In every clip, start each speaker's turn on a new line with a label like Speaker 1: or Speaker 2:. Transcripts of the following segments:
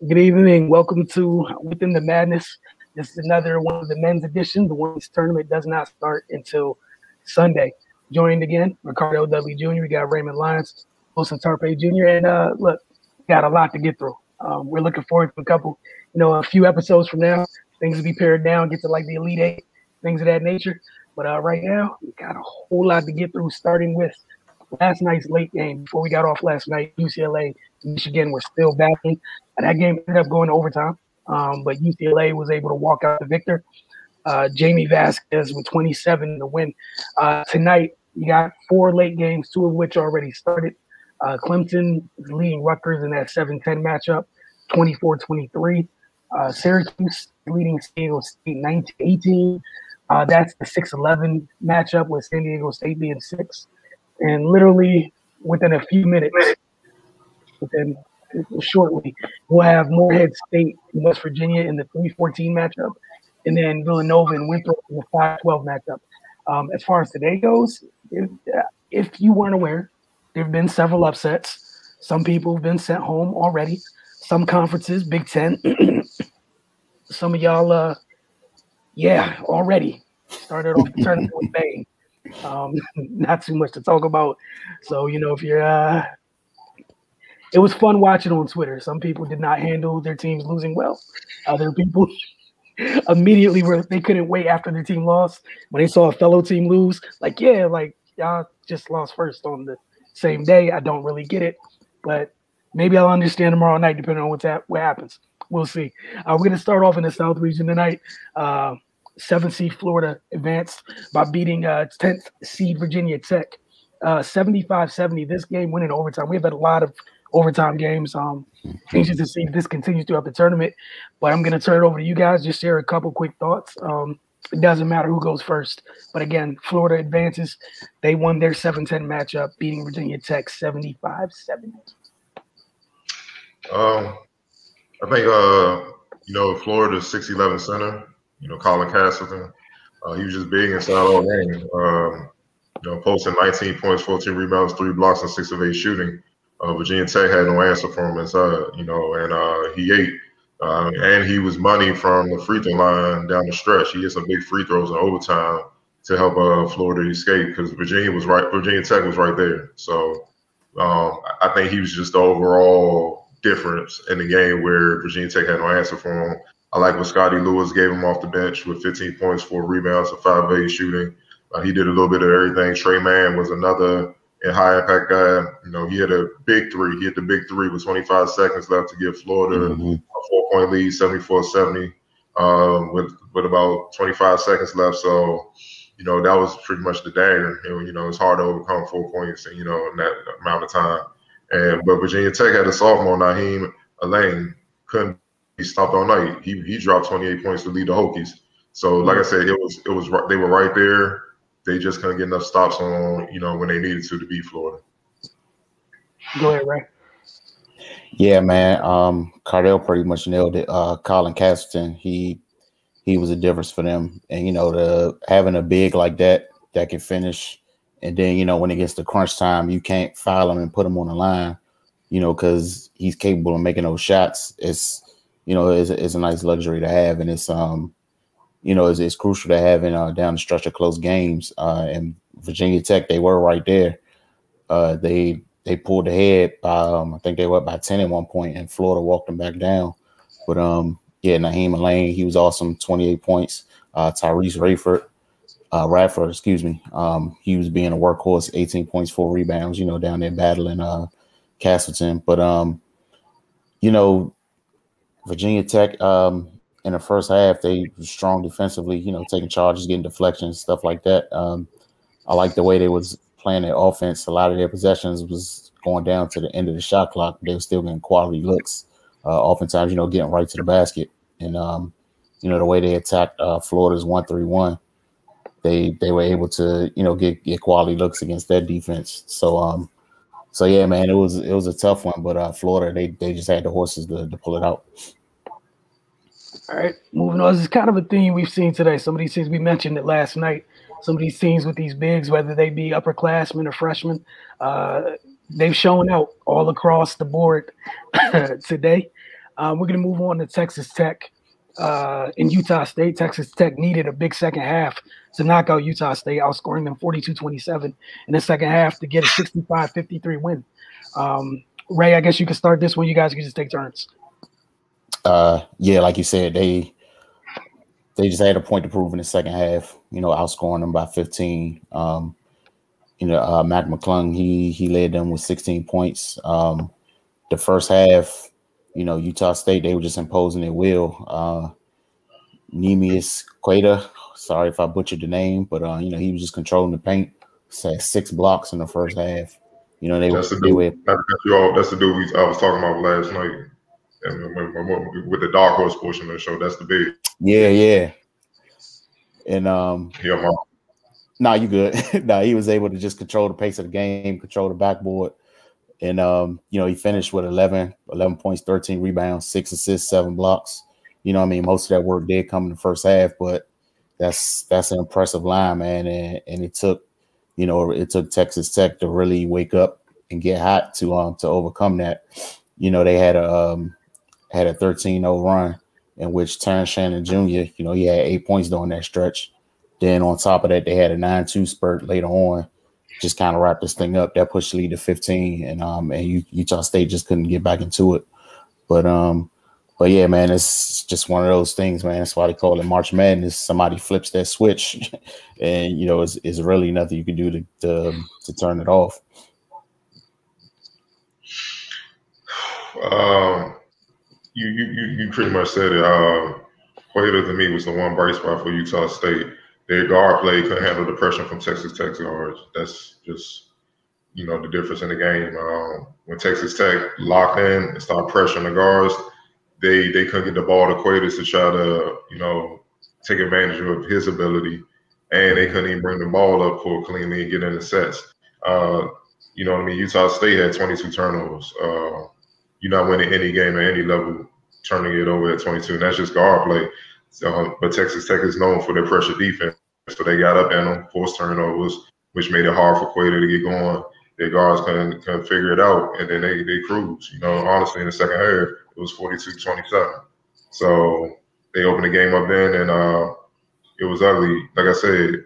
Speaker 1: Good evening. Welcome to Within the Madness. This is another one of the men's edition. The women's tournament does not start until Sunday. Joined again, Ricardo Dudley Jr. We got Raymond Lyons, Wilson Tarpe Jr. And look, got a lot to get through. We're looking forward to a few episodes from now. Things will be pared down, get to like the Elite Eight, things of that nature. But right now, we got a whole lot to get through, starting with last night's late game. Before we got off last night, UCLA, Michigan were still battling. That game ended up going to overtime, but UCLA was able to walk out the victor. Jamie Vasquez with 27 to win. Tonight, you got 4 late games, 2 of which already started. Clemson is leading Rutgers in that 7-10 matchup, 24-23. Syracuse leading San Diego State 19-18. That's the 6-11 matchup with San Diego State being 6. And literally within a few minutes, shortly, we'll have Morehead State in West Virginia in the 3-14 matchup, and then Villanova and Winthrop in the 5-12 matchup. As far as today goes, if you weren't aware, there have been several upsets. Some people have been sent home already. Some conferences, Big Ten, some of y'all, already started off the tournament with bang. Not too much to talk about. So, if you're it was fun watching on Twitter. Some people did not handle their teams losing well. Other people immediately they couldn't wait after their team lost. When they saw a fellow team lose, y'all just lost first on the same day. I don't really get it, but maybe I'll understand tomorrow night depending on what happens. We'll see. We're going to start off in the South region tonight. 7th seed Florida advanced by beating 10th seed Virginia Tech 75-70. This game went in overtime. We have had a lot of overtime games. Anxious to see if this continues throughout the tournament. But I'm going to turn it over to you guys. Just share a couple quick thoughts. It doesn't matter who goes first. But again, Florida advances. They won their 7-10 matchup, beating Virginia Tech 75-70.
Speaker 2: I think, Florida's 6'11" center, Colin Castleton, he was just big inside all game. Posting 19 points, 14 rebounds, 3 blocks, and 6 of 8 shooting. Virginia Tech had no answer for him inside, and he ate. And he was money from the free throw line down the stretch. He hit some big free throws in overtime to help Florida escape because Virginia Tech was right there. So I think he was just the overall difference in the game where Virginia Tech had no answer for him. I like what Scotty Lewis gave him off the bench with 15 points, 4 rebounds, and 5 of 8 shooting. He did a little bit of everything. Trey Mann was another high-impact guy. He had a big 3. He hit the big 3 with 25 seconds left to give Florida a 4-point lead, 74-70, with about 25 seconds left. So, that was pretty much the dagger. It's hard to overcome 4 points, in that amount of time. But Virginia Tech had a sophomore, Naheem Alain, couldn't be stopped all night. He dropped 28 points to lead the Hokies. So, like I said, it was they were right there. They just couldn't get enough stops on, when they needed to beat Florida.
Speaker 1: Go ahead, Ray.
Speaker 3: Yeah, man. Cardell pretty much nailed it. Colin Castleton, he was a difference for them. And, having a big like that can finish. And then, when it gets to crunch time, you can't foul him and put him on the line, because he's capable of making those shots. It's a nice luxury to have. And it's, it's crucial to have in down the stretch of close games. And Virginia Tech, they were right there. They pulled ahead by, I think they were up by 10 at one point, and Florida walked them back down. But, Naheem Alain, he was awesome, 28 points. Tyrese Radford, excuse me. He was being a workhorse, 18 points, 4 rebounds, down there battling Castleton. But, Virginia Tech, in the first half, they were strong defensively, taking charges, getting deflections, stuff like that. I like the way they was playing their offense. A lot of their possessions was going down to the end of the shot clock. They were still getting quality looks. Oftentimes, getting right to the basket. And, the way they attacked Florida's 1-3-1, they were able to, get quality looks against that defense. So yeah, man, it was a tough one. But Florida, they just had the horses to pull it out.
Speaker 1: All right, moving on. This is kind of a theme we've seen today. Some of these things we mentioned it last night. Some of these teams with these bigs, whether they be upperclassmen or freshmen, they've shown out all across the board today. We're going to move on to Texas Tech in Utah State. Texas Tech needed a big second half to knock out Utah State, outscoring them 42-27 in the second half to get a 65-53 win. Ray, I guess you can start this one. You guys can just take turns.
Speaker 3: Yeah, like you said, they just had a point to prove in the second half, outscoring them by 15. Mac McClung, he led them with 16 points. The first half, Utah State, they were just imposing their will. Neemius Queta, sorry if I butchered the name, but he was just controlling the paint. Had 6 blocks in the first half.
Speaker 2: That's the dude I was talking about last night, and with the dark horse portion of the show. That's the big.
Speaker 3: Yeah. And nah, you good. Nah, he was able to just control the pace of the game, control the backboard. And, he finished with 11 points, 13 rebounds, 6 assists, 7 blocks. Most of that work did come in the first half, but that's an impressive line, man. And it took Texas Tech to really wake up and get hot to overcome that. They had a 13-0 run in which Terrence Shannon Jr., he had 8 points during that stretch. Then on top of that, they had a 9-2 spurt later on, just kind of wrapped this thing up. That pushed the lead to 15, and Utah State just couldn't get back into it. But yeah, man, it's just one of those things, man. That's why they call it March Madness. Somebody flips that switch, and it's really nothing you can do to turn it off.
Speaker 2: You pretty much said it. Queta to me was the one bright spot for Utah State. Their guard play couldn't handle the pressure from Texas Tech guards. That's just the difference in the game. When Texas Tech locked in and started pressuring the guards, they couldn't get the ball to Queta to try to take advantage of his ability, and they couldn't even bring the ball up for cleanly and get in the sets. Utah State had 22 turnovers. You're not winning any game at any level, turning it over at 22, and that's just guard play. But Texas Tech is known for their pressure defense, so they got up in them, forced turnovers, which made it hard for Queta to get going. Their guards couldn't figure it out, and then they cruised. Honestly, in the second half, it was 42-27. So they opened the game up then, and it was ugly. Like I said,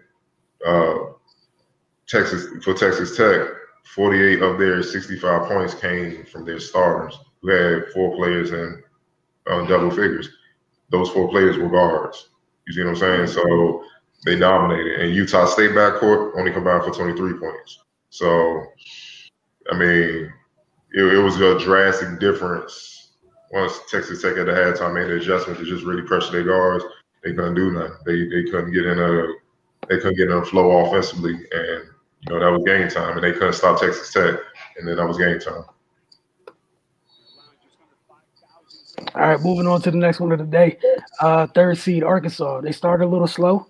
Speaker 2: Texas Tech, 48 of their 65 points came from their starters, who had 4 players in double figures. Those 4 players were guards. You see what I'm saying? So they dominated. And Utah State backcourt only combined for 23 points. So, it was a drastic difference. Once Texas Tech at the halftime made an adjustment to just really pressure their guards, they couldn't do nothing. They couldn't get in a flow offensively, and that was game time. And they couldn't stop Texas Tech, and then that was game time.
Speaker 1: All right, moving on to the next one of the day. 3rd seed Arkansas. They started a little slow,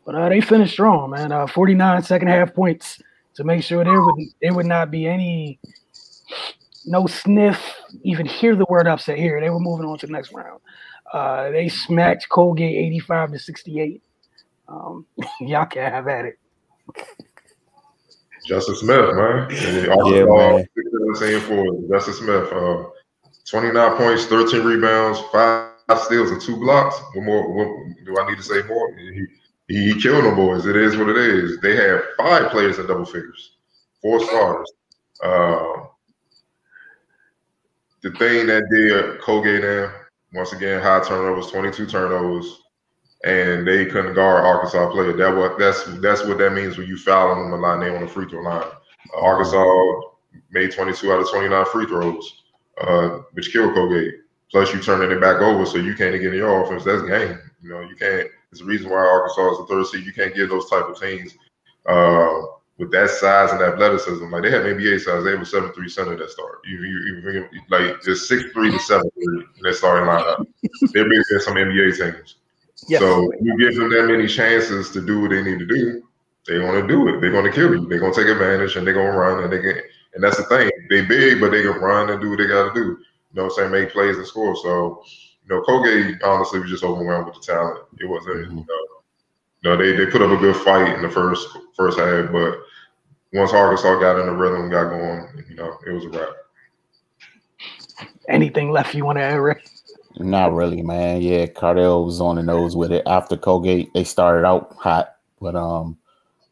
Speaker 1: but they finished strong, man. 49 second half points to make sure there would not be no sniff, even hear the word upset here. They were moving on to the next round. They smacked Colgate 85-68. Y'all can have at it.
Speaker 2: Justin Smith, man.
Speaker 3: Yeah, man.
Speaker 2: Justin Smith. 29 points, 13 rebounds, 5 steals, and 2 blocks. What do I need to say more? He killed them boys. It is what it is. They have 5 players in double figures, 4 starters. The thing that did Colgate in, once again, high turnovers, 22 turnovers, and they couldn't guard Arkansas player. That's what that means when you foul them on the line. They on the free throw line. Arkansas made 22 out of 29 free throws. Which killed Colgate. Plus, you turning it back over, so you can't get in your offense. That's game. You can't. It's the reason why Arkansas is the 3rd seed. You can't give those type of teams with that size and athleticism. Like they had NBA size. They have a 7'3" center that start. You like just 6'3" to 7'3" in that starting lineup. They're bigger than some NBA teams. Yes. So you give them that many chances to do what they need to do, they're gonna do it. They're gonna kill you. They're gonna take advantage and they're gonna run and and that's the thing. They big, but they can run and do what they got to do. You know what I'm saying? Make plays and score. So, Colgate honestly was just overwhelmed with the talent. It wasn't. They put up a good fight in the first half, but once Arkansas got in the rhythm, got going, it was a wrap.
Speaker 1: Anything left you want to add, Rick?
Speaker 3: Not really, man. Yeah, Cardell was on the nose with it. After Colgate, they started out hot, but I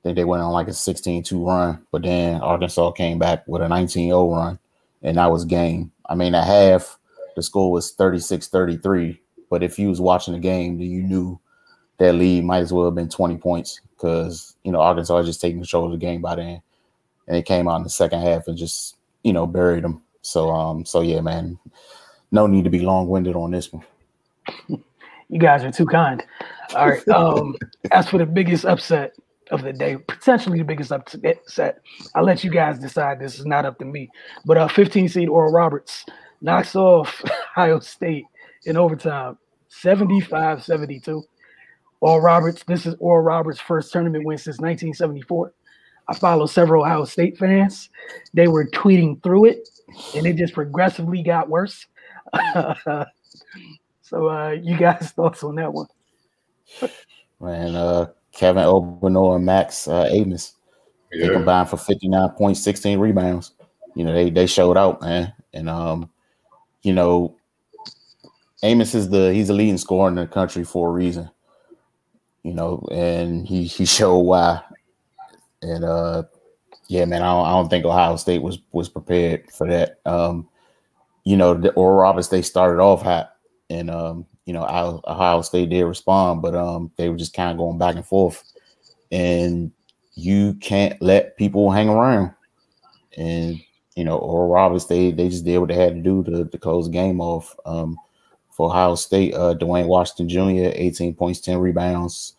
Speaker 3: think they went on like a 16-2 run, but then Arkansas came back with a 19-0 run, and that was game. I mean, at half, the score was 36-33, but if you was watching the game, then you knew that lead might as well have been 20 points because, Arkansas just taking control of the game by then, and it came out in the second half and just, buried them. So yeah, man, no need to be long-winded on this one.
Speaker 1: You guys are too kind. All right. As for the biggest upset of the day, potentially the biggest upset, I'll let you guys decide. This is not up to me. But 15 seed Oral Roberts knocks off Ohio State in overtime, 75-72. This is Oral Roberts' first tournament win since 1974. I follow several Ohio State fans. They were tweeting through it, and it just progressively got worse. So you guys' thoughts on that one?
Speaker 3: Man, Kevin Obanor and Max Amos, they combined for 59 points, 16 rebounds. They showed out, man. And Amos he's the leading scorer in the country for a reason. And he showed why. And yeah, man, I don't think Ohio State was prepared for that. The Oral Roberts, they started off hot. And Ohio State did respond, but they were just kind of going back and forth. And you can't let people hang around. And Oral Roberts, they just did what they had to do to close the game off. For Ohio State, Dwayne Washington Jr., 18 points, 10 rebounds.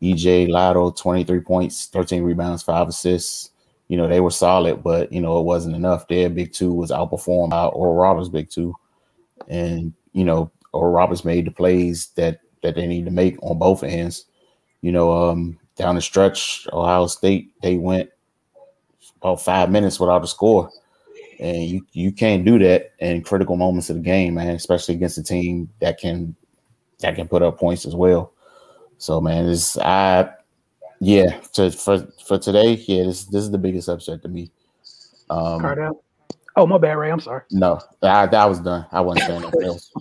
Speaker 3: EJ Lotto, 23 points, 13 rebounds, 5 assists. They were solid, but it wasn't enough. Their big two was outperformed by Oral Roberts' big two. And Oral Roberts made the plays that they need to make on both ends. Down the stretch, Ohio State, they went about 5 minutes without a score. And you can't do that in critical moments of the game, man, especially against a team that can put up points as well. So, man, for today, yeah, this is the biggest upset to me.
Speaker 1: Cardell? Oh, my bad, Ray. I'm sorry.
Speaker 3: No, I was done. I wasn't saying anything else.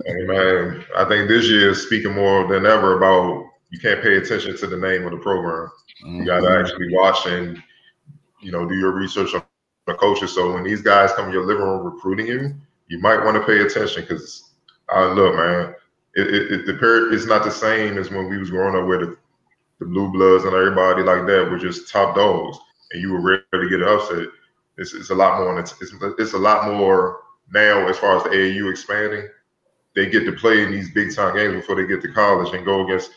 Speaker 2: Hey, man, I think this year is speaking more than ever about you can't pay attention to the name of the program. You got to actually watch and, do your research on the coaches. So when these guys come in your living room recruiting you, you might want to pay attention because, look, man, it's not the same as when we was growing up where the blue bloods and everybody like that were just top dogs and you were ready to get upset. It's a lot more. It's a lot more now as far as the AAU expanding. They get to play in these big time games before they get to college and go against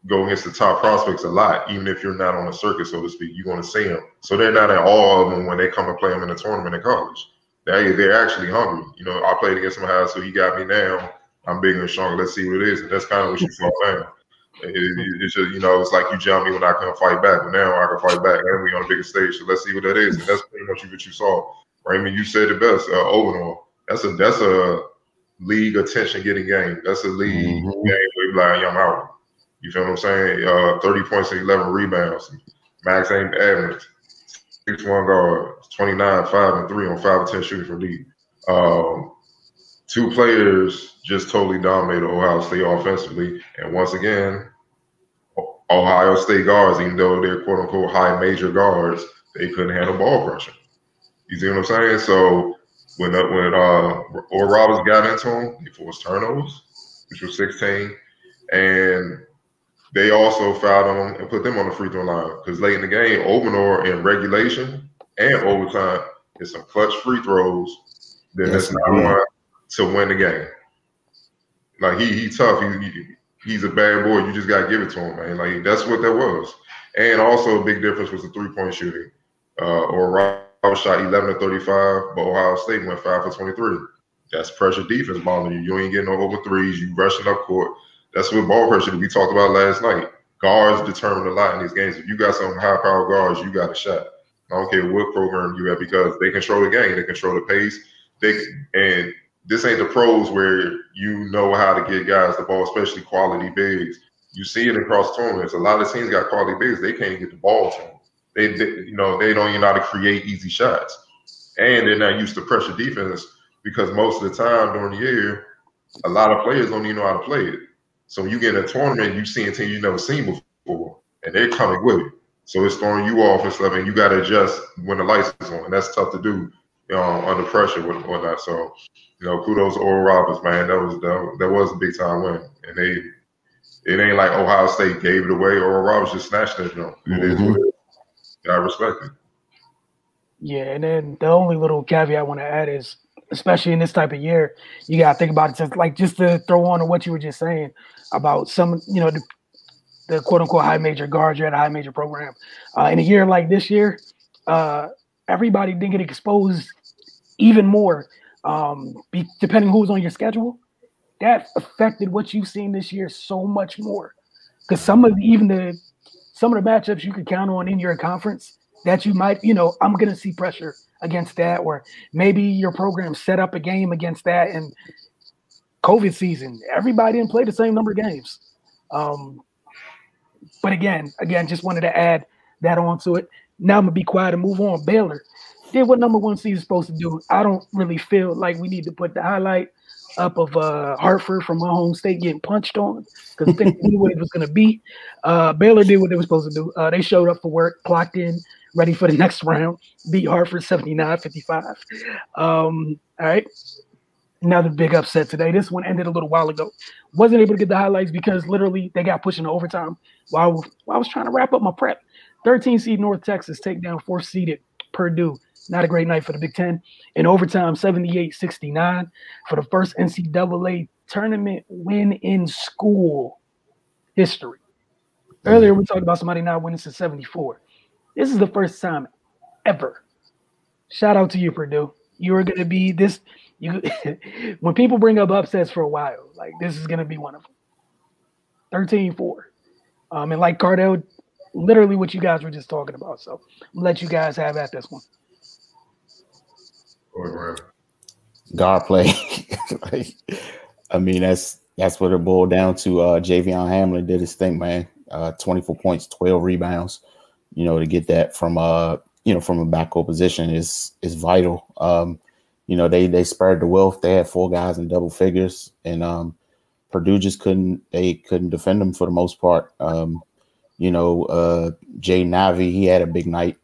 Speaker 2: the top prospects a lot. Even if you're not on the circuit, so to speak, you're going to see them. So they're not at all of them when they come and play them in a tournament in college. They're actually hungry. I played against him, so he got me now. I'm bigger and stronger. Let's see what it is. And that's kind of what you saw now. It's just, it's like you jumped me when I couldn't fight back, but now I can fight back and we on a bigger stage. So let's see what that is. And that's pretty much what you saw. Raymond, you said it best. Obanor. That's a league attention getting game. That's a league game where you're like, I'm out. You feel what I'm saying? 30 points and 11 rebounds. Max Evans, 6'1" guard, 29, 5 and 3 on 5 or 10 shooting from deep. Two players just totally dominated Ohio State offensively. And once again, Ohio State guards, even though they're quote unquote high major guards, they couldn't handle ball pressure. You see what I'm saying? So when Oral Roberts got into him, they forced turnovers, which was 16. And they also fouled on them and put them on the free throw line. Because late in the game, Obanor in regulation and overtime is some clutch free throws. Then that's not enough to win the game. Like he tough. He's a bad boy. You just gotta give it to him, man. Like that's what that was. And also a big difference was the 3-point shooting. Oral Roberts shot 11 of 35, but Ohio State went 5 for 23. That's pressure defense bothering you. You ain't getting no over threes. You rushing up court. That's what ball pressure that we talked about last night. Guards determine a lot in these games. If you got some high-powered guards, you got a shot. I don't care what program you have because they control the game. They control the pace. And this ain't the pros where you know how to get guys the ball, especially quality bigs. You see it across tournaments. A lot of teams got quality bigs. They can't get the ball to them. They don't even know how to create easy shots. And they're not used to pressure defense because most of the time during the year, a lot of players don't even know how to play it. So when you get in a tournament, you see a team you've never seen before, and they're coming with it. So it's throwing you off and stuff, and you got to adjust when the lights is on. And that's tough to do under pressure with whatnot. So, kudos to Oral Roberts, man. That was a big time win, and it ain't like Ohio State gave it away. Oral Roberts just snatched that jump. It is what it is. I respect it.
Speaker 1: Yeah, and then the only little caveat I want to add is, especially in this type of year, you got to think about it just to throw on to what you were just saying about some, the quote unquote high major guards, you're at a high major program. In a year like this year, everybody didn't get exposed even more, depending who's on your schedule. That affected what you've seen this year so much more. Because some of the matchups you could count on in your conference that you might, I'm going to see pressure against that, or maybe your program set up a game against that. And COVID season, everybody didn't play the same number of games. But again, just wanted to add that onto it. Now I'm going to be quiet and move on. Baylor did what number one seed is supposed to do. I don't really feel like we need to put the highlight up of Hartford from my home state getting punched on because they knew what it was going to be. Baylor did what they were supposed to do. They showed up for work, clocked in, ready for the next round, beat Hartford 79-55. All right. Another big upset today. This one ended a little while ago. Wasn't able to get the highlights because literally they got pushed into overtime while I was trying to wrap up my prep. 13 seed North Texas take down 4th seeded Purdue. Not a great night for the Big Ten. In overtime, 78-69 for the first NCAA tournament win in school history. Earlier, we talked about somebody not winning since 74. This is the first time ever. Shout out to you, Purdue. You are going to be this. When people bring up upsets for a while, like this is going to be one of them. 13-4. And like Cardell, literally what you guys were just talking about. So I'm let you guys have at this one.
Speaker 3: Guard play. I mean, that's what it boiled down to. Javion Hamlin did his thing, man. 24 points, 12 rebounds. To get that from from a backcourt position is vital. They spared the wealth. They had 4 guys in double figures, and Purdue just couldn't defend them for the most part. Jay Navi, he had a big night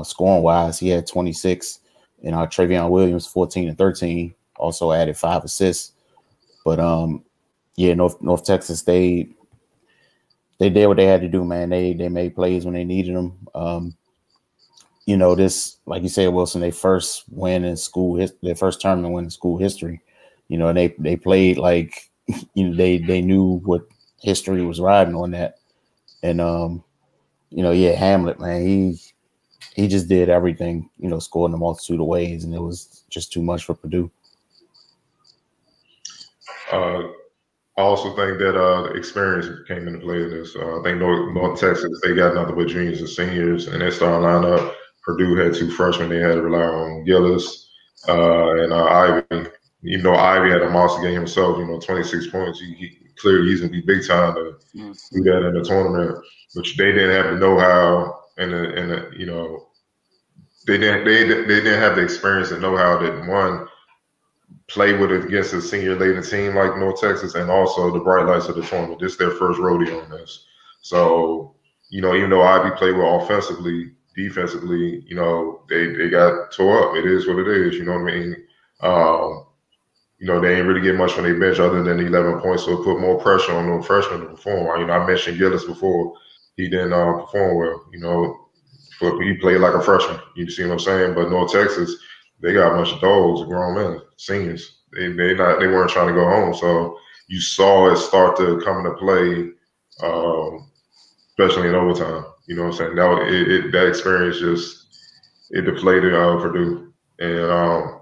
Speaker 3: scoring wise. He had 26. And Travion Williams, 14 and 13, also added 5 assists. But North Texas, they did what they had to do, man. They made plays when they needed them. This, like you said, Wilson, their first win in school, their first tournament win in school history. And they played like they knew what history was riding on that. And Hamlet, man, he just did everything, scored in a multitude of ways, and it was just too much for Purdue.
Speaker 2: I also think that experience came into play in this. I think North Texas, they got nothing but juniors and seniors, and their starting lineup. Purdue had 2 freshmen. They had to rely on Gillis and Ivy. Even though Ivy had a monster game himself, 26 points, he clearly he's going to be big time to do that in the tournament. But they didn't have the know-how and they didn't have the experience and know-how that one play with it against a senior laden team like North Texas, and also the bright lights of the tournament. This is their first rodeo on this. So, even though Ivy played well offensively, defensively, they got tore up. It is what it is. You know what I mean? They ain't really get much from their bench other than 11 points, so it put more pressure on the freshmen to perform. I mentioned Gillis before. He didn't perform well, he played like a freshman. You see what I'm saying? But North Texas, they got a bunch of dogs, grown men, seniors. They weren't trying to go home. So you saw it start to come into play, especially in overtime. You know what I'm saying? That experience it deflated Purdue. And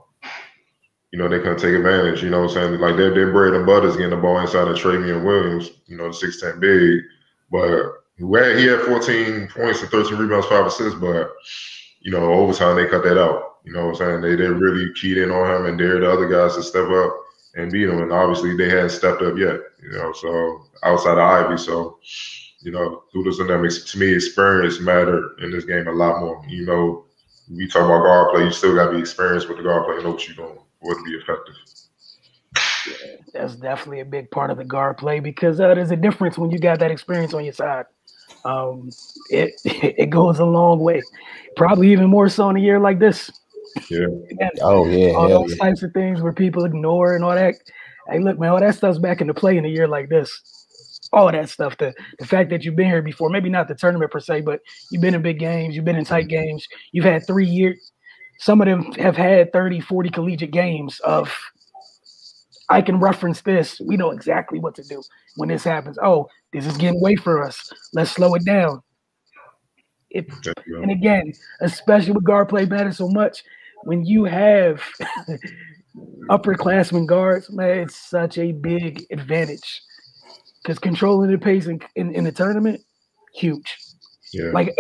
Speaker 2: they couldn't take advantage. You know what I'm saying? Like their bread and butter is getting the ball inside of Travion Williams, the 6'10" big. But he had 14 points and 13 rebounds, 5 assists, but overtime they cut that out. You know what I'm saying? They really keyed in on him and dared the other guys to step up and beat him. And obviously they hadn't stepped up yet, so outside of Ivy. So, kudos to them. To me, experience mattered in this game a lot more. We talk about guard play, you still got to be experienced with the guard play and know what you're doing for it to be effective.
Speaker 1: That's definitely a big part of the guard play because there's a difference when you got that experience on your side. It goes a long way, probably even more so in a year like this.
Speaker 2: Yeah.
Speaker 1: Again,
Speaker 3: Oh yeah,
Speaker 1: all
Speaker 3: hell
Speaker 1: those
Speaker 3: yeah.
Speaker 1: types of things where people ignore and all that. Hey, look, man, all that stuff's back into play in a year like this. All that stuff. The fact that you've been here before, maybe not the tournament per se, but you've been in big games, you've been in tight games, you've had 3 years. Some of them have had 30, 40 collegiate games of I can reference this. We know exactly what to do when this happens. Oh, this is getting way for us. Let's slow it down. And again, especially with guard play matters so much, when you have upperclassmen guards, man, it's such a big advantage because controlling the pace in the tournament, huge.
Speaker 2: Yeah.
Speaker 1: Like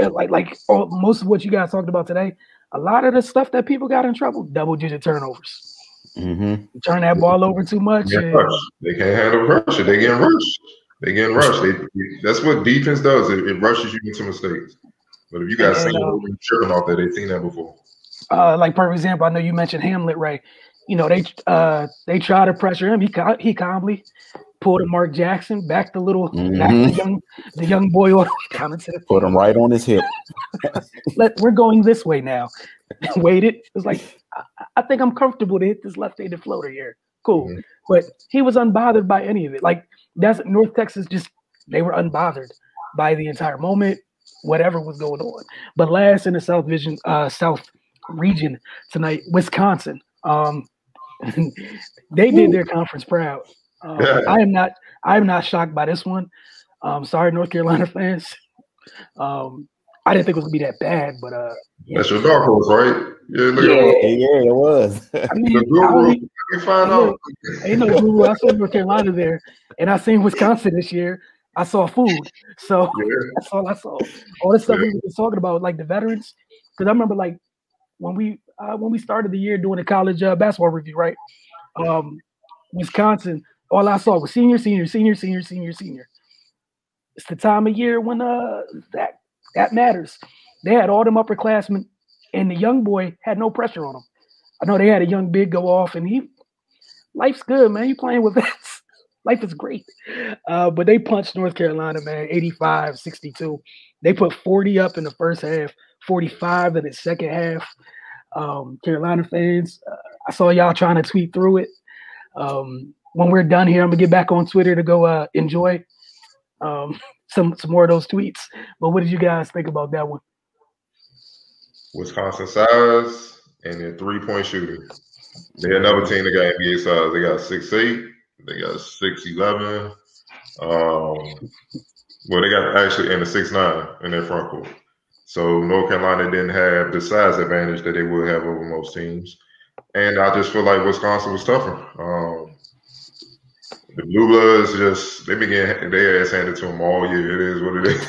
Speaker 1: most of what you guys talked about today, a lot of the stuff that people got in trouble, double-digit turnovers.
Speaker 3: Mm-hmm.
Speaker 1: You turn that ball over too much.
Speaker 2: They can't handle pressure. They getting rushed. That's what defense does. It rushes you into mistakes. But if you guys seen tripping off that, they've seen that before.
Speaker 1: Like for example, I know you mentioned Hamlet, right? You know, they try to pressure him. He calmly pulled a Mark Jackson, back the little the young boy all the way down into the field.
Speaker 3: Put him right on his hip.
Speaker 1: We're going this way now. Waited. It was like I think I'm comfortable to hit this left-handed floater here. Cool. Mm-hmm. But he was unbothered by any of it. Like that's North Texas, they were unbothered by the entire moment, whatever was going on. But last in the South region tonight, Wisconsin. They did their conference proud. I am not shocked by this one. Sorry, North Carolina fans. I didn't think it was gonna be that bad, but
Speaker 2: that's your dark horse, right?
Speaker 3: Yeah, it was.
Speaker 1: I mean, ain't no guru. I saw North Carolina there, and I seen Wisconsin this year. I saw food, so that's all I saw. All the stuff we were talking about, like the veterans, because I remember like when we started the year doing the college basketball review, right? Wisconsin, all I saw was senior. It's the time of year when that matters. They had all them upperclassmen, and the young boy had no pressure on him. I know they had a young big go off, and life's good, man. You playing with vets. Life is great. But they punched North Carolina, man, 85-62. They put 40 up in the first half, 45 in the second half. Carolina fans, I saw y'all trying to tweet through it. When we're done here, I'm going to get back on Twitter to go enjoy some more of those tweets. But what did you guys think about that one?
Speaker 2: Wisconsin size and their three-point shooting. They had another team that got NBA size. They got 6'8". They got 6'11". Well, they got actually in the 6'9" in their front court. So North Carolina didn't have the size advantage that they would have over most teams. And I just feel like Wisconsin was tougher. The Blue Bloods they been getting their ass handed to them all year. It is what it is.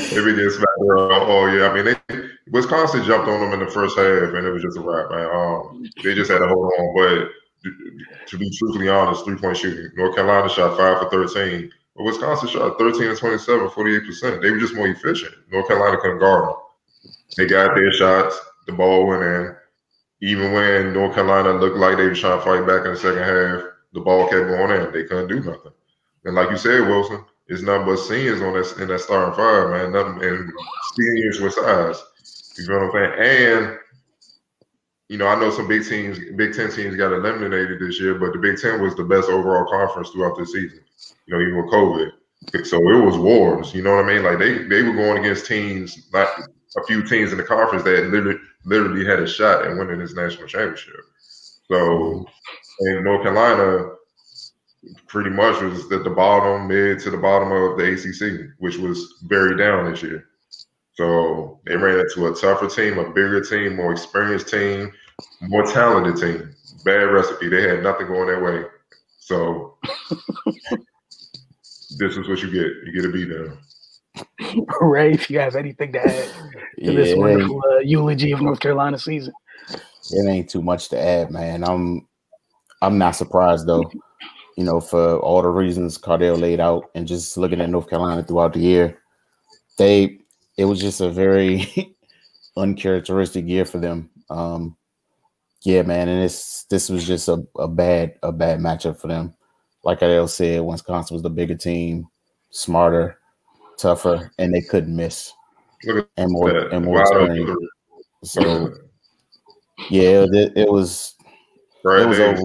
Speaker 2: They been getting smacked around all year. I mean, Wisconsin jumped on them in the first half, and it was just a wrap, man. They just had to hold on. But to be truthfully honest, three-point shooting, North Carolina shot 5 for 13, but Wisconsin shot 13 and 27, 48%. They were just more efficient. North Carolina couldn't guard them. They got their shots. The ball went in. Even when North Carolina looked like they were trying to fight back in the second half, the ball kept going in. They couldn't do nothing. And like you said, Wilson, it's nothing but seniors in that starting five, man. Nothing, and seniors with size. You know what I'm saying? And I know some Big Ten teams got eliminated this year, but the Big Ten was the best overall conference throughout the season. Even with COVID, so it was wars. You know what I mean? Like they were going against teams, like a few teams in the conference that literally had a shot at winning this national championship. So, and North Carolina pretty much was at the bottom, mid to the bottom of the ACC, which was very down this year. So they ran into a tougher team, a bigger team, more experienced team, more talented team. Bad recipe. They had nothing going their way. So this is what you get. You get a beat down.
Speaker 1: Ray, if you have anything to add to this wonderful eulogy of North Carolina season.
Speaker 3: It ain't too much to add, man. I'm not surprised though. For all the reasons Cardell laid out, and just looking at North Carolina throughout the year, it was just a very uncharacteristic year for them. Yeah, man, and this was just a bad matchup for them. Like I said, Wisconsin was the bigger team, smarter, tougher, and they couldn't miss.
Speaker 2: Look
Speaker 3: and
Speaker 2: at
Speaker 3: more
Speaker 2: that.
Speaker 3: and more
Speaker 2: Wide
Speaker 3: experienced.
Speaker 2: open.
Speaker 3: So yeah, it was
Speaker 2: Brad Davis.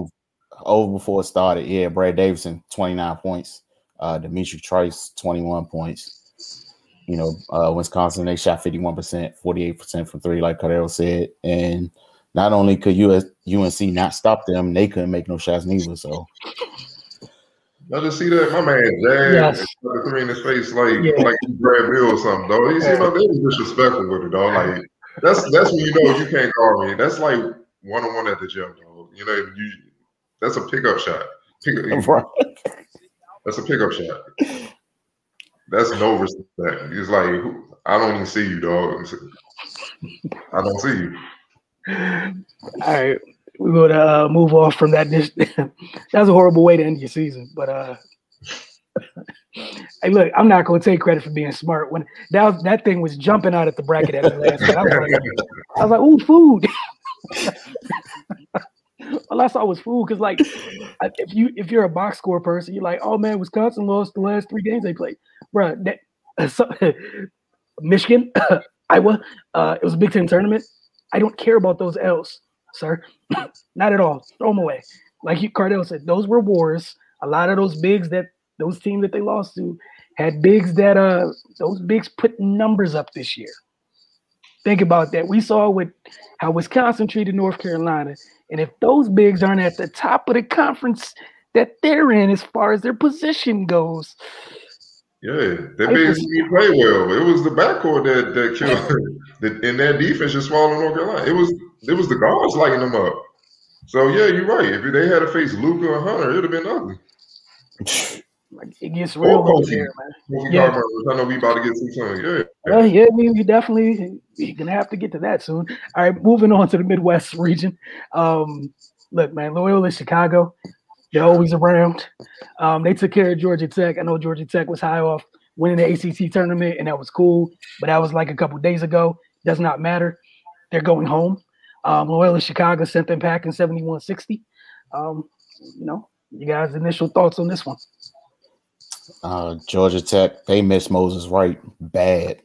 Speaker 3: over before it started. Yeah, Brad Davison, 29 points. Demetri Trice, 21 points. You know, Wisconsin, they shot 51%, 48% from three, like Cardell said. And not only could UNC not stop them, they couldn't make no shots neither. So
Speaker 2: I just see that my man Jazz
Speaker 1: Yes.
Speaker 2: put the three in his face like
Speaker 1: Yeah.
Speaker 2: Brad Bill or something, though. You see, they was disrespectful with it, dog. Like that's when you know you can't guard me. That's like 1-on-1 at the gym, dog. You know, that's a pickup shot.
Speaker 3: right.
Speaker 2: That's a pickup shot. That's no respect. It's like I don't even see you, dog. I don't see you.
Speaker 1: All right, we're gonna move off from that. That's a horrible way to end your season. But hey, look, I'm not gonna take credit for being smart. When that thing was jumping out at the bracket at me last night, I was like, ooh, food. All I saw was food because, like, if you're a box score person, you're like, oh man, Wisconsin lost the last 3 games they played, bro. Michigan, Iowa, it was a Big Ten tournament. I don't care about those L's, sir. Not at all. Throw them away. Like Cardell said, those were wars. A lot of those bigs those teams that they lost to had bigs that those bigs put numbers up this year. Think about that. We saw with how Wisconsin treated North Carolina, and if those bigs aren't at the top of the conference that they're in as far as their position goes.
Speaker 2: Yeah, that bigs didn't play well. It was the backcourt that killed, and that defense just swallowed North Carolina. It was the guards lighting them up. So yeah, you're right. If they had to face Luka or Hunter, it'd have been ugly.
Speaker 1: Like, it gets real over there, man. Yeah.
Speaker 2: I know we about to get to soon.
Speaker 1: Yeah, we definitely gonna have to get to that soon. All right, moving on to the Midwest region. Look, man, Loyola, Chicago, they're always around. They took care of Georgia Tech. I know Georgia Tech was high off winning the ACC tournament, and that was cool. But that was like a couple days ago. Does not matter. They're going home. Loyola, Chicago sent them packing 71-60. You guys' initial thoughts on this one?
Speaker 3: Georgia Tech, they missed Moses Wright bad.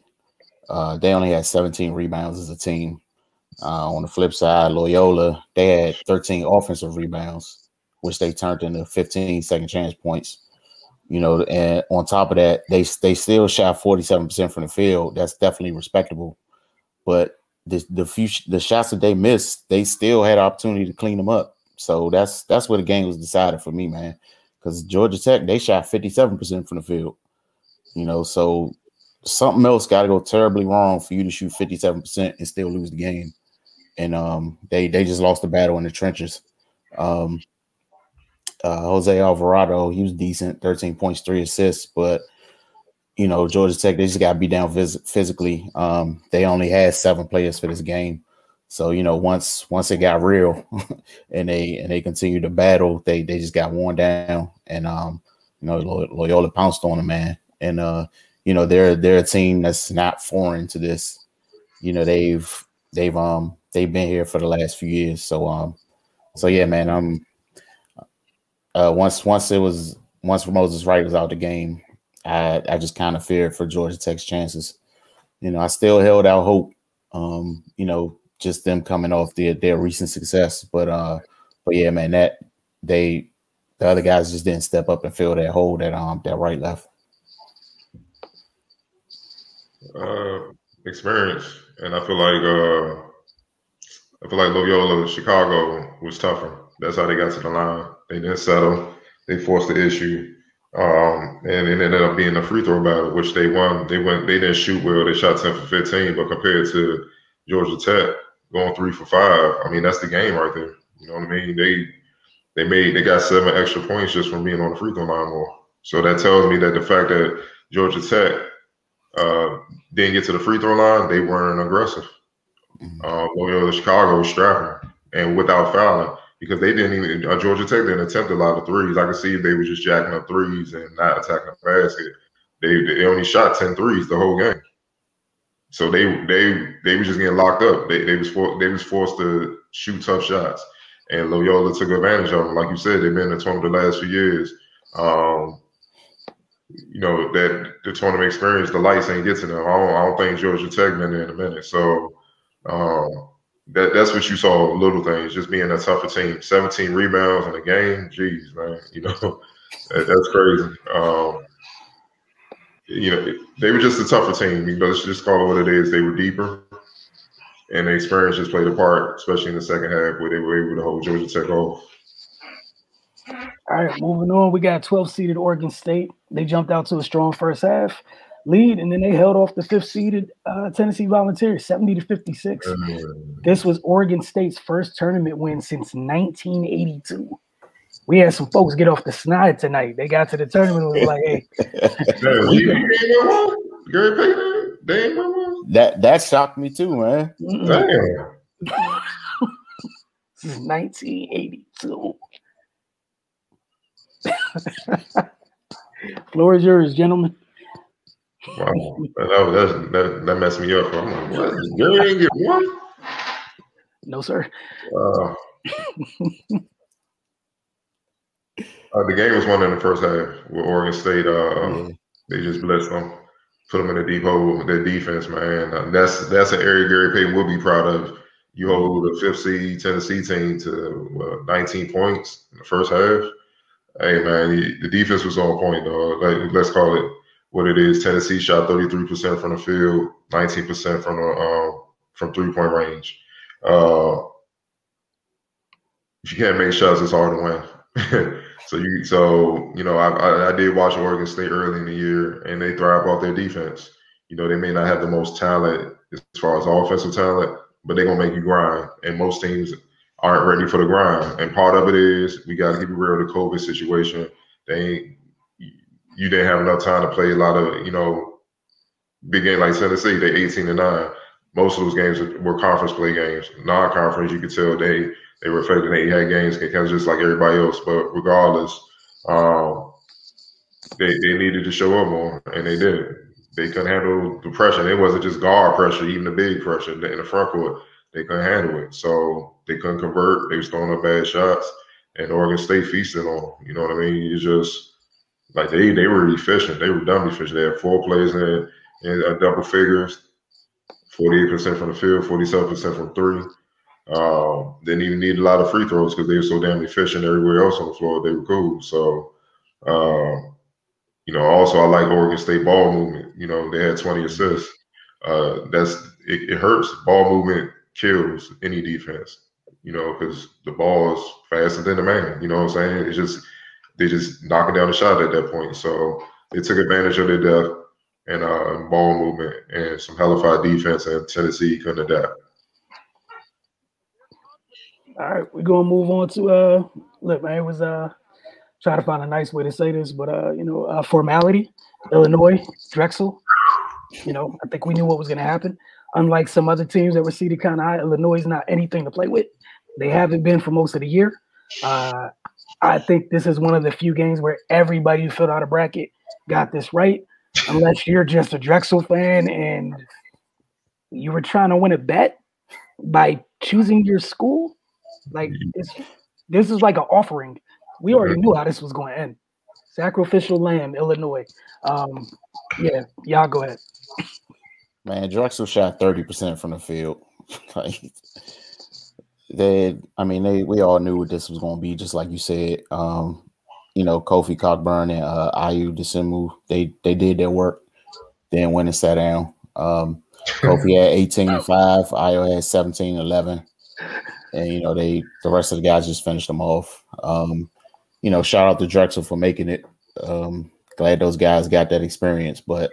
Speaker 3: They only had 17 rebounds as a team. On the flip side, Loyola, they had 13 offensive rebounds, which they turned into 15 second chance points. You know, and on top of that, they still shot 47% from the field. That's definitely respectable. But the shots that they missed, they still had opportunity to clean them up. So that's where the game was decided for me, man. Because Georgia Tech, they shot 57% from the field. You know, so something else got to go terribly wrong for you to shoot 57% and still lose the game. And they just lost the battle in the trenches. Jose Alvarado, he was decent, 13 points, 3 assists, but you know, Georgia Tech, they just got beat down physically. They only had 7 players for this game. So, you know, once it got real and they continued to battle, they just got worn down. And you know, Loyola pounced on them, man. And you know, they're a team that's not foreign to this. You know, they've been here for the last few years. So yeah, man, once Moses Wright was out the game, I just kind of feared for Georgia Tech's chances. You know, I still held out hope. You know, just them coming off their recent success, but yeah, man, the other guys just didn't step up and fill that hole that Wright left.
Speaker 2: Experience, and I feel like Loyola Chicago was tougher. That's how they got to the line. They didn't settle. They forced the issue. And it ended up being a free throw battle, which they won. They didn't shoot well. They shot 10 for 15, but compared to Georgia Tech going 3 for 5, I mean, that's the game right there. You know what I mean? They got 7 extra points just from being on the free throw line more. So that tells me that the fact that Georgia Tech didn't get to the free throw line, they weren't aggressive. Loyola Chicago was strapping and without fouling. Because they didn't even Georgia Tech didn't attempt a lot of threes. I could see if they were just jacking up threes and not attacking the basket. They only shot 10 threes the whole game. So they were just getting locked up. They was forced to shoot tough shots, and Loyola took advantage of them. Like you said, they've been in the tournament the last few years. You know that the tournament experience, the lights ain't get to them. I don't think Georgia Tech been there in a minute. So that's what you saw. Little things, just being a tougher team. 17 rebounds in a game. Jeez, man, you know that's crazy. You know, they were just a tougher team. You know, let's just call it what it is. They were deeper, and the experience just played a part, especially in the second half where they were able to hold Georgia Tech off.
Speaker 1: All right, moving on. We got 12-seeded Oregon State. They jumped out to a strong first half lead, and then they held off the 5th-seeded Tennessee Volunteers, 70-56. This was Oregon State's first tournament win since 1982. We had some folks get off the snide tonight. They got to the tournament and was like, "Hey,
Speaker 3: that shocked me too, man."
Speaker 2: Damn.
Speaker 1: This is 1982. Floor is yours, gentlemen.
Speaker 2: Wow, that messed me up. I'm like, what? You ain't get one?
Speaker 1: No, sir.
Speaker 2: The game was won in the first half with Oregon State. They just blitzed them, put them in a deep hole. Their defense, man, that's an area Gary Payton will be proud of. You hold the 5th seed Tennessee team to 19 points in the first half. Hey, man, the defense was on point, though. Like, let's call it what it is. Tennessee shot 33% from the field, 19% from 3-point range. If you can't make shots, it's hard to win. So you know, I did watch Oregon State early in the year, and they thrive off their defense. You know, they may not have the most talent as far as offensive talent, but they're gonna make you grind. And most teams aren't ready for the grind. And part of it is we got to keep it real. The COVID situation, you didn't have enough time to play a lot of, you know, big game like Tennessee. They 18-9. Most of those games were conference play games. Non-conference, you could tell they were affected. They had games kind of just like everybody else. But regardless, they needed to show up more, and they did. They couldn't handle the pressure. It wasn't just guard pressure, even the big pressure in the front court. They couldn't handle it. So they couldn't convert. They was throwing up bad shots, and Oregon State feasted on them. You know what I mean? It's just like they were efficient. They were dumb efficient. They had 4 plays in double figures, 48% from the field, 47% from 3. Didn't even need a lot of free throws because they were so damn efficient everywhere else on the floor. They were cool. So, you know, also I like Oregon State ball movement. You know, they had 20 assists. It hurts. Ball movement kills any defense. You know, because the ball is faster than the man. You know what I'm saying? They just knocking down the shot at that point. So they took advantage of their depth and ball movement and some hellified defense, and Tennessee couldn't adapt.
Speaker 1: All right, we're gonna move on to look, man, it was try to find a nice way to say this, but you know, formality. Illinois, Drexel. You know, I think we knew what was gonna happen. Unlike some other teams that were seeded kind of high, Illinois is not anything to play with. They haven't been for most of the year. I think this is one of the few games where everybody who filled out a bracket got this right, unless you're just a Drexel fan and you were trying to win a bet by choosing your school. Like this is like an offering. We already knew how this was going to end. Sacrificial lamb, Illinois. Yeah, y'all go ahead.
Speaker 3: Man, Drexel shot 30% from the field. We all knew what this was going to be, just like you said. You know, Kofi Cockburn and Ayu Desimu, they did their work. Then went and sat down. Kofi had 18-5, Ayu had 17-11. And, you know, the rest of the guys just finished them off. You know, shout out to Drexel for making it. Glad those guys got that experience, but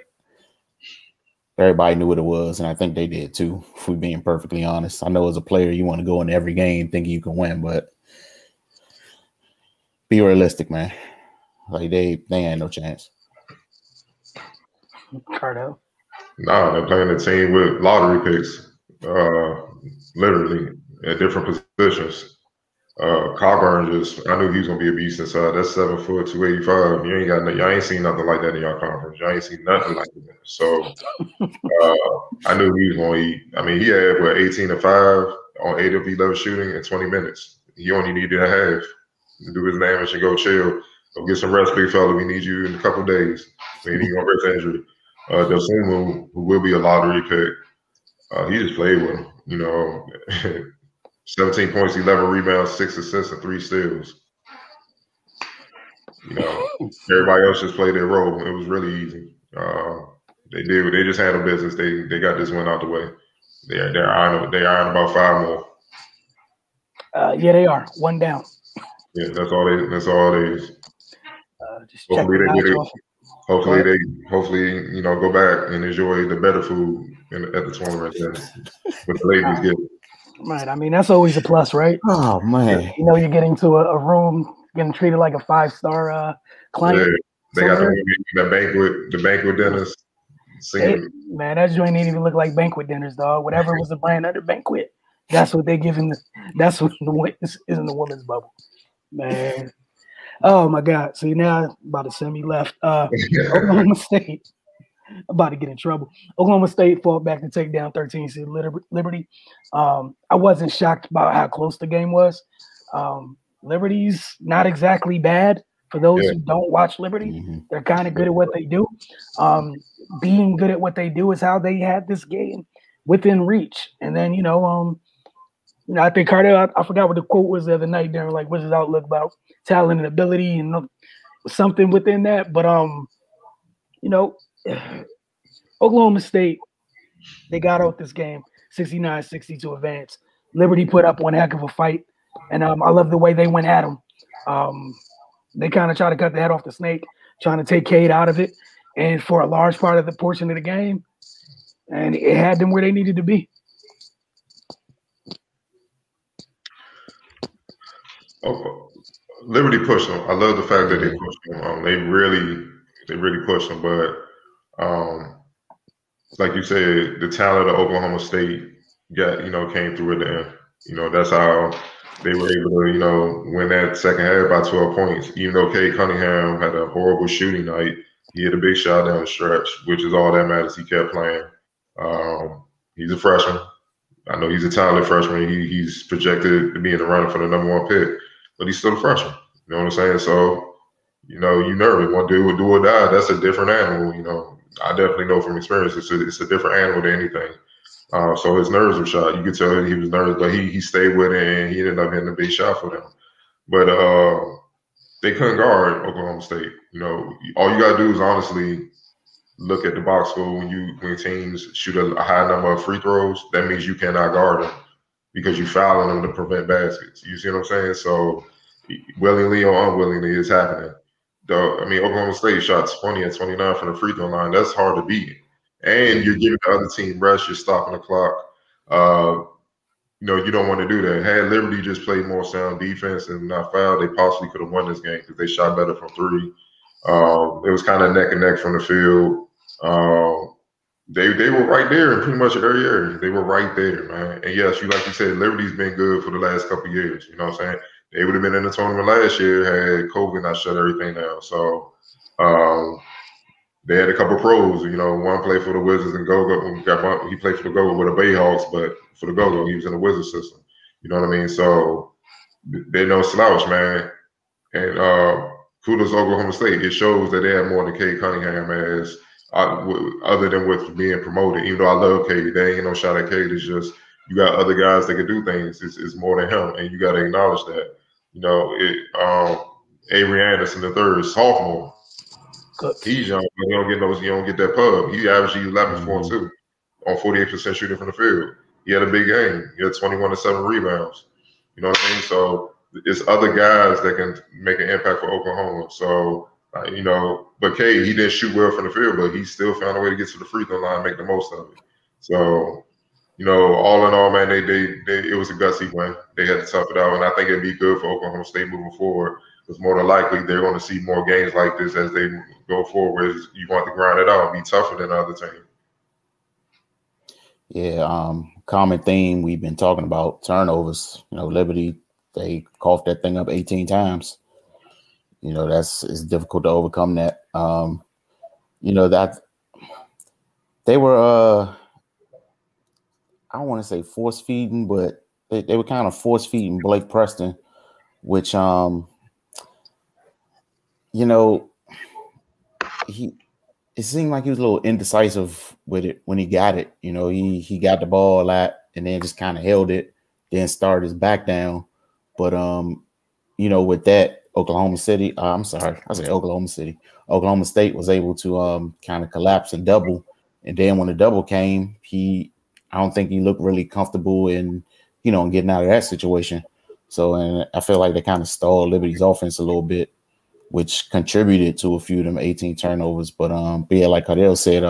Speaker 3: everybody knew what it was, and I think they did too, if we're being perfectly honest. I know as a player, you want to go in every game thinking you can win, but be realistic, man. Like, they ain't no chance.
Speaker 1: Cardo.
Speaker 2: Nah, they're playing a team with lottery picks, literally, at different positions. Coburn I knew he was gonna be a beast inside. That's 7 foot, 285. You ain't got y'all ain't seen nothing like that in y'all conference. Y'all ain't seen nothing like that. So I knew he was gonna eat. I mean, he had 18 and 5 on 8 of 11 shooting in 20 minutes. He only needed a half to do his damage and go chill. Go get some rest, big fella. We need you in a couple days. We ain't gonna risk injury. Dosunmu, who will be a lottery pick, he just played with him. 17 points, 11 rebounds, 6 assists, and 3 steals. Everybody else just played their role. It was really easy. They just handled business. They got this one out the way. They're eyeing about 5 more.
Speaker 1: Yeah, they are 1 down.
Speaker 2: Yeah, that's all it is.
Speaker 1: Just hopefully
Speaker 2: they go back and enjoy the better food at the tournament than what the ladies get.
Speaker 1: Right. I mean, that's always a plus, right?
Speaker 3: Oh man.
Speaker 1: You're getting to a room, getting treated like a 5-star client.
Speaker 2: Yeah, they got the banquet dinners.
Speaker 1: Man, that joint didn't even look like banquet dinners, dog. Whatever was the brand under banquet, that's what they giving. That's what is in the women's bubble, man. Oh my God! See now, about to send me left. Oklahoma State about to get in trouble. Oklahoma State fought back to take down 13 seed Liberty. I wasn't shocked about how close the game was. Liberty's not exactly bad. For those who don't watch Liberty, they're kind of good at what they do. Being good at what they do is how they had this game within reach. And then, I think Cardell, I forgot what the quote was the other night during what's his outlook about talent and ability and something within that. But, Oklahoma State, they got out this game 69-60 to advance. Liberty put up one heck of a fight. And I love the way they went at them. They kind of try to cut the head off the snake, trying to take Cade out of it. And for a large part of the portion of the game, and it had them where they needed to be.
Speaker 2: Liberty pushed them. I love the fact that they pushed them. They really pushed them. But like you said, the talent of Oklahoma State came through at the end. That's how they were able to, win that second half by 12 points. Even though Cade Cunningham had a horrible shooting night, he had a big shot down the stretch, which is all that matters. He kept playing. He's a freshman. I know he's a talented freshman. He's projected to be in the running for the #1 pick, but he's still a freshman. You know what I'm saying? So, you nervous. One dude would do or die. That's a different animal. I definitely know from experience it's a different animal than anything. So his nerves were shot. You could tell he was nervous, but he stayed with it, and he ended up hitting a big shot for them. But they couldn't guard Oklahoma State. All you got to do is honestly look at the box score when teams shoot a high number of free throws. That means you cannot guard them because you're fouling them to prevent baskets. You see what I'm saying? So willingly or unwillingly, it's happening. Oklahoma State shot 20 and 29 from the free throw line. That's hard to beat. And you're giving the other team rest. You're stopping the clock. You don't want to do that. Had Liberty just played more sound defense and not fouled, they possibly could have won this game because they shot better from 3. It was kind of neck and neck from the field. They were right there in pretty much every area. They were right there, man. And yes, like you said, Liberty's been good for the last couple of years. You know what I'm saying? They would have been in the tournament last year had COVID not shut everything down. So they had a couple of pros. One played for the Wizards and Go-Go. He played for the Go-Go with the Bayhawks, but for the Go-Go, he was in the Wizards system. You know what I mean? So they're no slouch, man. And kudos to Oklahoma State. It shows that they have more than Cade Cunningham as other than what's being promoted. Even though I love Cade, they ain't no shot at Cade. It's just you got other guys that can do things. It's more than him, and you got to acknowledge that. Avery Anderson III, sophomore. He's young, but he don't get that pub. He averaged 11, 4, 2 on 48% shooting from the field. He had a big game. He had 21 and 7 rebounds. You know what I mean? So it's other guys that can make an impact for Oklahoma. So but Cade, he didn't shoot well from the field, but he still found a way to get to the free throw line and make the most of it. So, all in all, man, it was a gutsy win. They had to tough it out, and I think it'd be good for Oklahoma State moving forward. Because more than likely, they're going to see more games like this as they go forward. You want to grind it out and be tougher than the other team.
Speaker 3: Yeah, common theme we've been talking about turnovers. Liberty they coughed that thing up 18 times. You know, it's difficult to overcome that. You know, that they were I don't want to say force feeding, but they were kind of force feeding Blake Preston, which you know, it seemed like he was a little indecisive with it when he got it. You know, he got the ball a lot and then just kind of held it, then started his back down. But you know, with that, Oklahoma State was able to kind of collapse and double. And then when the double came, I don't think he looked really comfortable in, you know, getting out of that situation. So, and I feel like they kind of stalled Liberty's offense a little bit, which contributed to a few of them 18 turnovers. But yeah, like Cardell said,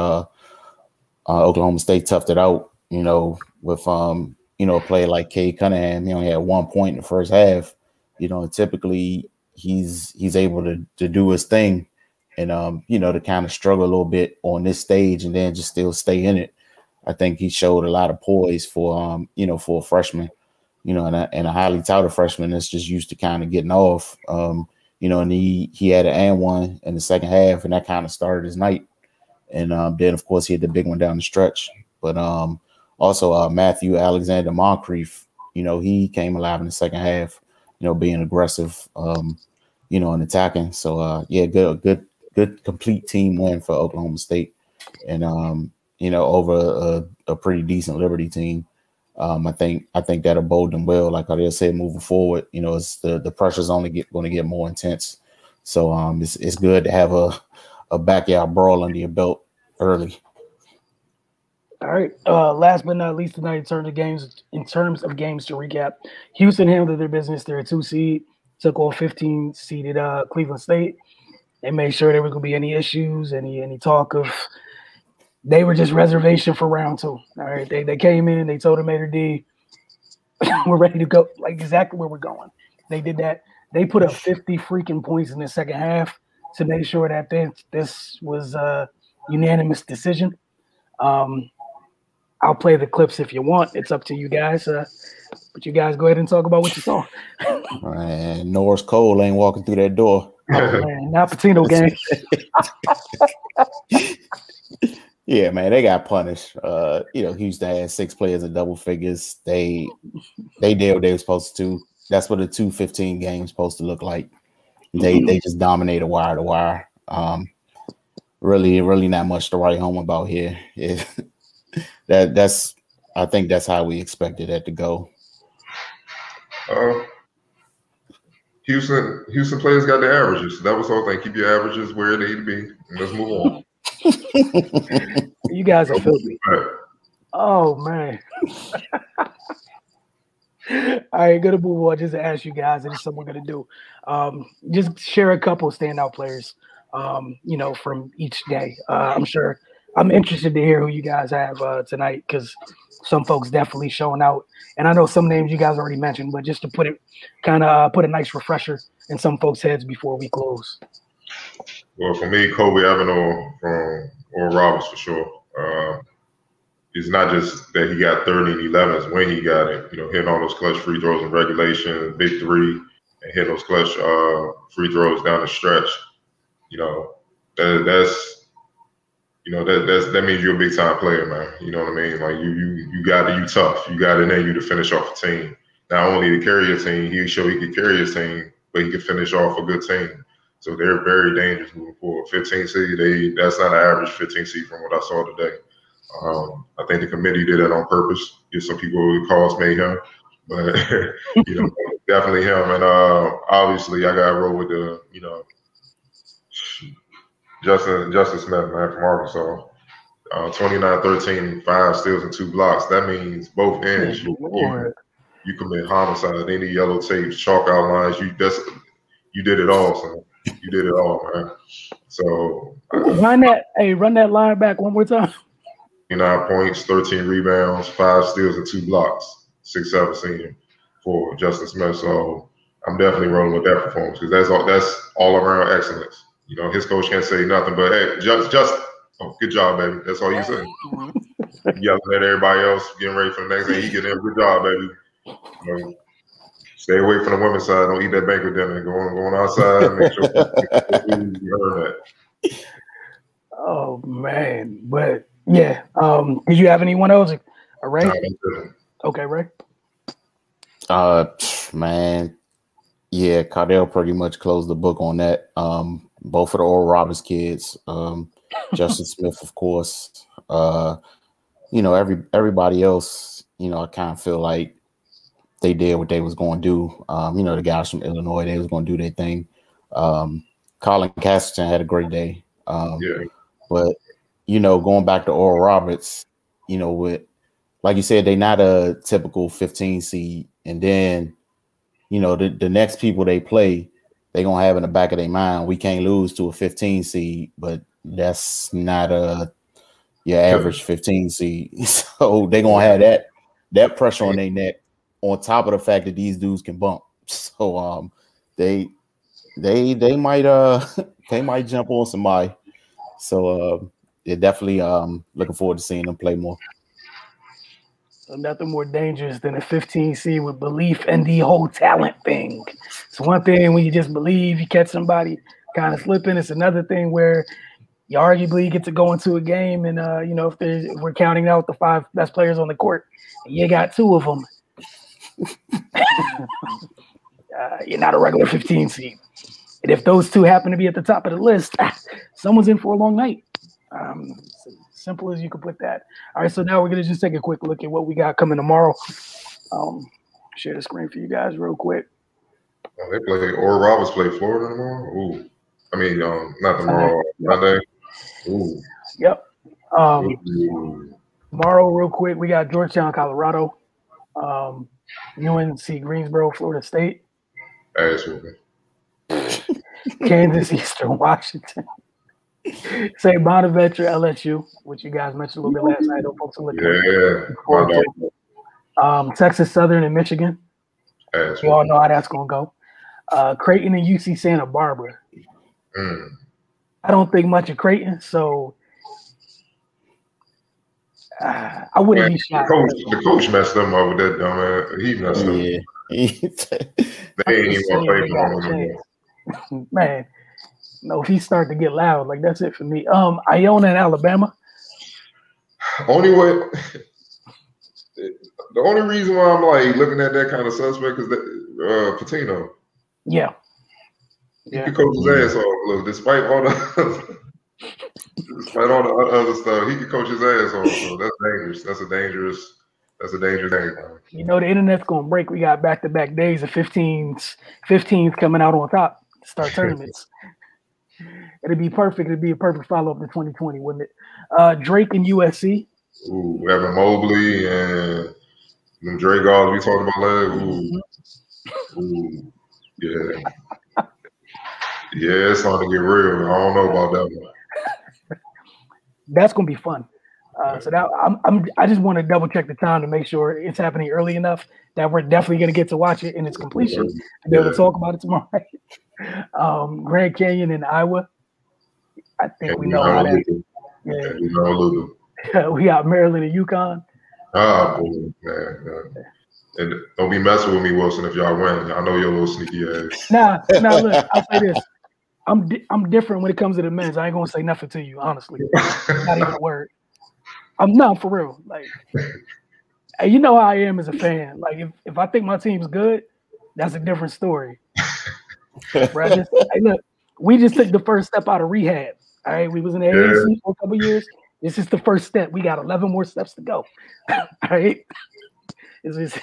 Speaker 3: Oklahoma State toughed it out, you know, with you know, a player like Cade Cunningham. He only had 1 point in the first half. You know, and typically he's able to do his thing and you know, to kind of struggle a little bit on this stage and then just still stay in it. I think he showed a lot of poise for you know, for a freshman, you know, and a highly touted freshman that's just used to kind of getting off. You know, and he had an and one in the second half, and that kind of started his night. And then, of course, he had the big one down the stretch. But also Matthew Alexander Moncrief, you know, he came alive in the second half, you know, being aggressive, you know, and attacking. So, yeah, good complete team win for Oklahoma State. And, you know, over a pretty decent Liberty team. I think that'll bode them well. Like I said, moving forward, you know, it's the pressure's only going to get more intense. So it's good to have a backyard brawl under your belt early.
Speaker 1: All right. Last but not least tonight, in terms of games to recap, Houston handled their business. They're a 2 seed, took on 15 seeded Cleveland State. They made sure there was going to be any issues, any talk of. They were just reservation for round 2. All right. They came in, they told Mater D, we're ready to go, like exactly where we're going. They did that. They put up 50 freaking points in the second half to make sure that this was a unanimous decision. I'll play the clips if you want. It's up to you guys. But you guys go ahead and talk about what you saw.
Speaker 3: Man, Norris Cole ain't walking through that door.
Speaker 1: Oh, man, not Patino gang.
Speaker 3: Yeah, man, they got punished. You know, Houston had 6 players in double figures. They did what they were supposed to. That's what a 2-15 game is supposed to look like. They just dominated wire to wire. Really not much to write home about here. I think that's how we expected that to go.
Speaker 2: Houston players got their averages. That was the whole thing. Keep your averages where they need to be, and let's move on.
Speaker 1: You guys are filthy. Oh man. All right, gonna move on. Just to ask you guys, and it's something we're gonna do. Just share a couple of standout players, you know, from each day. I'm interested to hear who you guys have tonight, because some folks definitely showing out. And I know some names you guys already mentioned, but just to put a nice refresher in some folks' heads before we close.
Speaker 2: Well, for me, Kobe Avenor from Oral Roberts for sure. It's not just that he got 30 and 11s when he got it, you know, hitting all those clutch free throws in regulation, big three, and hitting those clutch free throws down the stretch. You know, that means you're a big time player, man. You know what I mean? Like you tough. You got it in you to finish off a team. Not only to carry a team, he showed he could carry his team, but he could finish off a good team. So they're very dangerous moving forward. 15 seed, that's not an average 15 seed from what I saw today. I think the committee did that on purpose. Get some people who cause mayhem, but you know, definitely him. And obviously, I got to roll with the, you know, Justin Smith, man, from Arkansas. 29-13, 5 steals and 2 blocks. That means both ends. You commit homicide, any yellow tapes, chalk outlines. You did it all, son. You did it all, man. So
Speaker 1: run that line back one more time.
Speaker 2: 9 points, 13 rebounds, 5 steals and 2 blocks, 6'7" senior for Justin Smith. So I'm definitely rolling with that performance because that's all around excellence. You know, his coach can't say nothing but, hey, just good job, baby. That's all you say. Yelling at everybody else, getting ready for the next thing. He get in, good job, baby. You know, Stay away from the women's side. Don't eat that banquet dinner. Going outside. Make sure you heard that.
Speaker 1: Oh man, but yeah. Did you have anyone else? Ray? Okay, Ray.
Speaker 3: Man, yeah, Cardell pretty much closed the book on that. Both of the Oral Roberts kids, Justin Smith, of course. Everybody else, I kind of feel like they did what they was going to do. The guys from Illinois, they was going to do their thing. Colin Castleton had a great day. But, going back to Oral Roberts, with, like you said, they're not a typical 15 seed. And then, the next people they play, they're going to have in the back of their mind, we can't lose to a 15 seed, but that's not your average 15 seed. So they're going to have that pressure on their neck on top of the fact that these dudes can bump. So they might they might jump on somebody. So they're definitely looking forward to seeing them play more.
Speaker 1: So nothing more dangerous than a 15 seed with belief and the whole talent thing. It's one thing when you just believe you catch somebody kind of slipping. It's another thing where you arguably get to go into a game and if we're counting out the 5 best players on the court, and you got 2 of them. You're not a regular 15 seed. And if those 2 happen to be at the top of the list, someone's in for a long night. Simple as you could put that. All right, so now we're going to just take a quick look at what we got coming tomorrow. Share the screen for you guys real quick.
Speaker 2: They play, Oral Roberts play Florida tomorrow? Ooh. I mean, not tomorrow, Sunday. Ooh.
Speaker 1: Yep. Tomorrow, real quick, we got Georgetown, Colorado. UNC Greensboro, Florida State. Kansas, Eastern Washington. St. Bonaventure, LSU, which you guys mentioned a little bit last night. Folks are looking Texas Southern and Michigan. You all know how that's going to go. Creighton and UC Santa Barbara. I don't think much of Creighton, so I wouldn't be shocked.
Speaker 2: The coach messed them up with that dumb. He messed up. They ain't even want to play for him.
Speaker 1: Man, no, if he start to get loud, like that's it for me. Iona and Alabama.
Speaker 2: The only reason why I'm like looking at that kind of suspect is that Patino.
Speaker 1: Yeah.
Speaker 2: He could coach his ass off. Look, despite all the other stuff, he could coach his ass off. So that's dangerous. That's a dangerous thing.
Speaker 1: The internet's gonna break. We got back-to-back days of 15s coming out on top to start tournaments. It'd be perfect. It'd be a perfect follow-up to 2020, wouldn't it? Drake and USC.
Speaker 2: Ooh, Evan Mobley and them Drake guards we talked about last. Ooh, yeah. Yeah, it's starting to get real. I don't know about that one.
Speaker 1: That's gonna be fun. So that I just want to double check the time to make sure it's happening early enough that we're definitely gonna get to watch it in its completion and be able to talk about it tomorrow. Grand Canyon in Iowa. I think we know how that. Yeah. We got Maryland and UConn.
Speaker 2: Boy, man. And don't be messing with me, Wilson, if y'all win. I know you're a little sneaky ass.
Speaker 1: Nah, look, I'll say this. I'm different when it comes to the men's. I ain't gonna say nothing to you, honestly. Not even a word. I'm not for real. Like, you know how I am as a fan. Like, if I think my team's good, that's a different story. Right? Look, we just took the first step out of rehab. All right, we was in the AAC for a couple years. This is the first step. We got 11 more steps to go. All right. It's just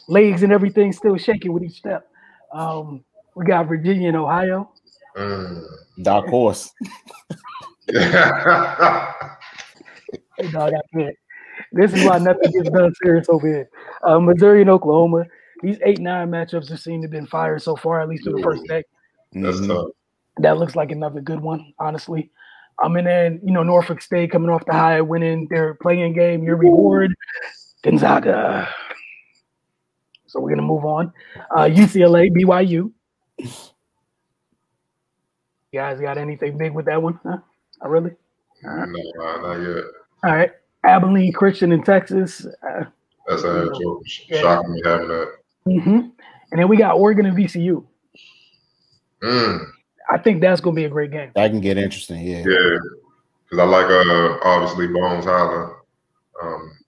Speaker 1: legs and everything still shaking with each step. We got Virginia and Ohio.
Speaker 3: Dark horse.
Speaker 1: Hey, dog, I can't. This is why nothing gets done serious over here. Missouri and Oklahoma. These 8-9 matchups have seemed to have been fire so far, at least through the first day.
Speaker 2: That's tough.
Speaker 1: That looks like another good one, honestly. And then, Norfolk State coming off the high, winning their playing game, your reward, Gonzaga. So we're going to move on. UCLA, BYU. You guys got anything big with that one? Huh? Not really?
Speaker 2: No, not yet.
Speaker 1: All right. Abilene Christian in Texas.
Speaker 2: That's a joke. Shocking me having that.
Speaker 1: And then we got Oregon and VCU. I think that's going to be a great game.
Speaker 3: That can get interesting, yeah.
Speaker 2: Yeah, because I like obviously Bones Hyland.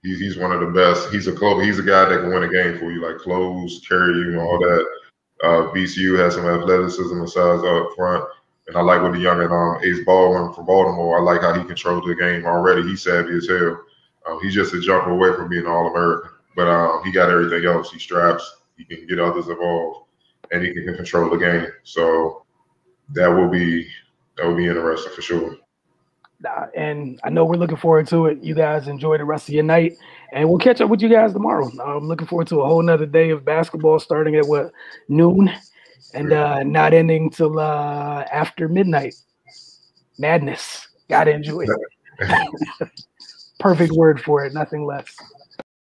Speaker 2: He's one of the best. He's a guy that can win a game for you, like close, carry you, and all that. VCU has some athleticism and size up front, and I like what the young Ace Baldwin from Baltimore. I like how he controls the game already. He's savvy as hell. He's just a jump away from being All-American, but he got everything else. He straps. He can get others involved, and he can control the game. So that will be interesting for sure.
Speaker 1: And I know we're looking forward to it. You guys enjoy the rest of your night, and we'll catch up with you guys tomorrow. I'm looking forward to a whole nother day of basketball starting at noon and not ending till after midnight. Madness. Gotta enjoy it. Perfect word for it, nothing less.